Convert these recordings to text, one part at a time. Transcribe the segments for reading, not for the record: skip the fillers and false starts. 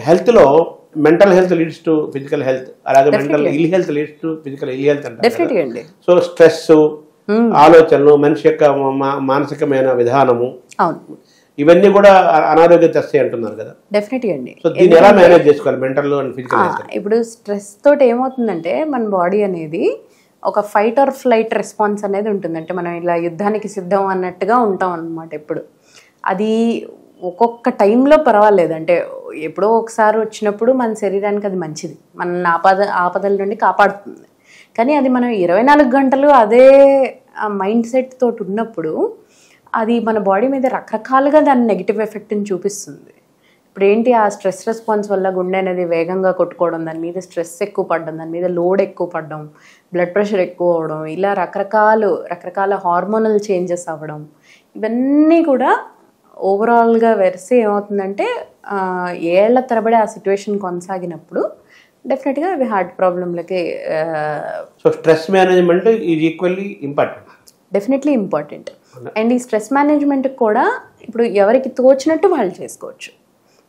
హెల్త్లో mental health leads to physical health, అలాగే mental ill health leads to physical ill health అంటారు. So stress, ఆలోచనలు, మనిషి యొక్క మానసికమైన విధానము, ఇవన్నీ కూడా అనారోగ్యం తెస్తాయి అంటున్నారు కదా. డెఫినెట్గా అండి. సో దీన్ని ఎలా మేనేజ్ చేసుకోవాలి మెంటల్ అండ్ ఫిజికల్ హెల్త్? ఇప్పుడు స్ట్రెస్ తోటి ఏమవుతుందంటే మన బాడీ అనేది ఒక ఫైట్ ఆర్ ఫ్లైట్ రెస్పాన్స్ అనేది ఉంటుంది. అంటే మనం ఇలా యుద్ధానికి సిద్ధం అన్నట్టుగా ఉంటాం అన్నమాట. ఎప్పుడు అది ఒక్కొక్క టైంలో పర్వాలేదు, అంటే ఎప్పుడో ఒకసారి వచ్చినప్పుడు మన శరీరానికి అది మంచిది, మన ఆపదల నుండి కాపాడుతుంది. కానీ అది మనం 24 గంటలు అదే మైండ్ సెట్ తోటి ఉన్నప్పుడు అది మన బాడీ మీద రకరకాలుగా దాని నెగిటివ్ ఎఫెక్ట్ని చూపిస్తుంది. ఇప్పుడు ఏంటి, ఆ స్ట్రెస్ రెస్పాన్స్ వల్ల గుండె అనేది వేగంగా కొట్టుకోవడం, దాని మీద స్ట్రెస్ ఎక్కువ పడడం, దాని మీద లోడ్ ఎక్కువ పడడం, బ్లడ్ ప్రెషర్ ఎక్కువ అవడం, ఇలా రకరకాల హార్మోనల్ చేంజెస్ అవ్వడం, ఇవన్నీ కూడా ఓవరాల్గా వెరిసి ఏమవుతుందంటే ఏళ్ల తరబడి ఆ సిచ్యువేషన్ కొనసాగినప్పుడు డెఫినెట్గా అవి హార్ట్ ప్రాబ్లంలకి. So stress management is equally important, definitely important. And ఈ స్ట్రెస్ మేనేజ్మెంట్కి కూడా ఇప్పుడు ఎవరికి తోచినట్టు వాళ్ళు చేసుకోవచ్చు.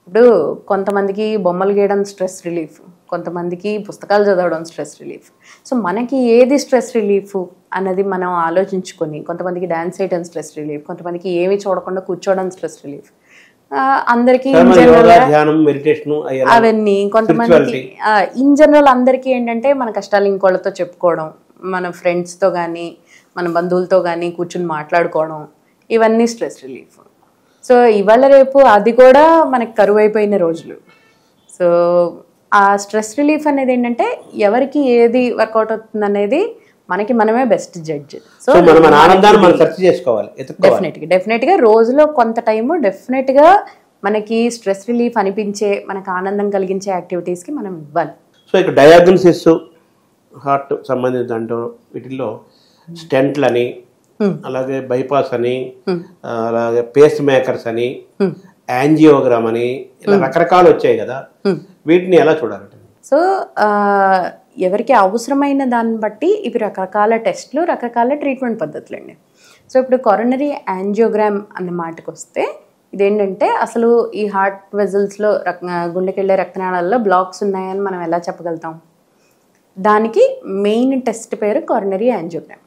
ఇప్పుడు కొంతమందికి బొమ్మలు గీయడం స్ట్రెస్ రిలీఫ్, కొంతమందికి పుస్తకాలు చదవడం స్ట్రెస్ రిలీఫ్. సో మనకి ఏది స్ట్రెస్ రిలీఫ్ అన్నది మనం ఆలోచించుకొని, కొంతమందికి డాన్స్ చేయడం స్ట్రెస్ రిలీఫ్, కొంతమందికి ఏమి చూడకుండా కూర్చోవడం స్ట్రెస్ రిలీఫ్, అందరికీ అవన్నీ. కొంతమందికి ఇన్ జనరల్ అందరికీ ఏంటంటే మన కష్టాలు ఇంకోళ్ళతో చెప్పుకోవడం, మన ఫ్రెండ్స్తో కానీ మన బంధువులతో కానీ కూర్చుని మాట్లాడుకోవడం, ఇవన్నీ స్ట్రెస్ రిలీఫ్. సో ఇవాళ రేపు అది కూడా మనకు కరువు అయిపోయిన రోజులు. సో ఆ స్ట్రెస్ రిలీఫ్ అనేది ఏంటంటే ఎవరికి ఏది వర్కౌట్ అవుతుంది అనేది మనకి మనమే బెస్ట్ జడ్జ్. సో డెఫినెట్గా రోజులో కొంత టైము డెఫినెట్గా మనకి స్ట్రెస్ రిలీఫ్ అనిపించే, మనకు ఆనందం కలిగించే యాక్టివిటీస్కి మనం ఇవ్వాలి. సో ఇక్కడ డయాగ్నోసిస్, హార్ట్ సంబంధించిన దాంట్లో వీటిల్లో స్టెంట్లని, అలాగే బైపాస్ అని, అలాగే పేస్ మేకర్స్ అని, యాంజియోగ్రామ్ అని, ఇలా రకరకాలు వచ్చాయి కదా, వీటిని ఎలా చూడాలంటే? సో ఎవరికి అవసరమైన దాన్ని బట్టి ఇవి రకరకాల టెస్ట్లు, రకరకాల ట్రీట్మెంట్ పద్ధతులు అండి. సో ఇప్పుడు కొరోనరీ యాంజియోగ్రామ్ అన్న మాటకు వస్తే ఇదేంటంటే అసలు ఈ హార్ట్ వెజల్స్లో గుండెకెళ్ళే రక్తనాళాల్లో బ్లాక్స్ ఉన్నాయని మనం ఎలా చెప్పగలుగుతాం? దానికి మెయిన్ టెస్ట్ పేరు కొరోనరీ యాంజియోగ్రామ్.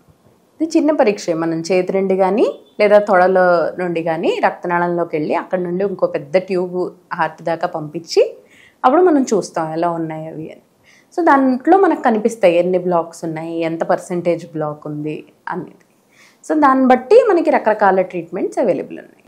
ఇది చిన్న పరీక్ష, మనం చేతి నుండి కానీ లేదా తొడలో నుండి కానీ రక్తనాళంలోకి వెళ్ళి అక్కడ నుండి ఇంకో పెద్ద ట్యూబ్ హార్ట్ దాకా పంపించి అప్పుడు మనం చూస్తాం ఎలా ఉన్నాయి అవి అని. సో దాంట్లో మనకు కనిపిస్తాయి ఎన్ని బ్లాక్స్ ఉన్నాయి, ఎంత పర్సెంటేజ్ బ్లాక్ ఉంది అనేది. సో దాన్ని బట్టి మనకి రకరకాల ట్రీట్మెంట్స్ అవైలబుల్ ఉన్నాయి.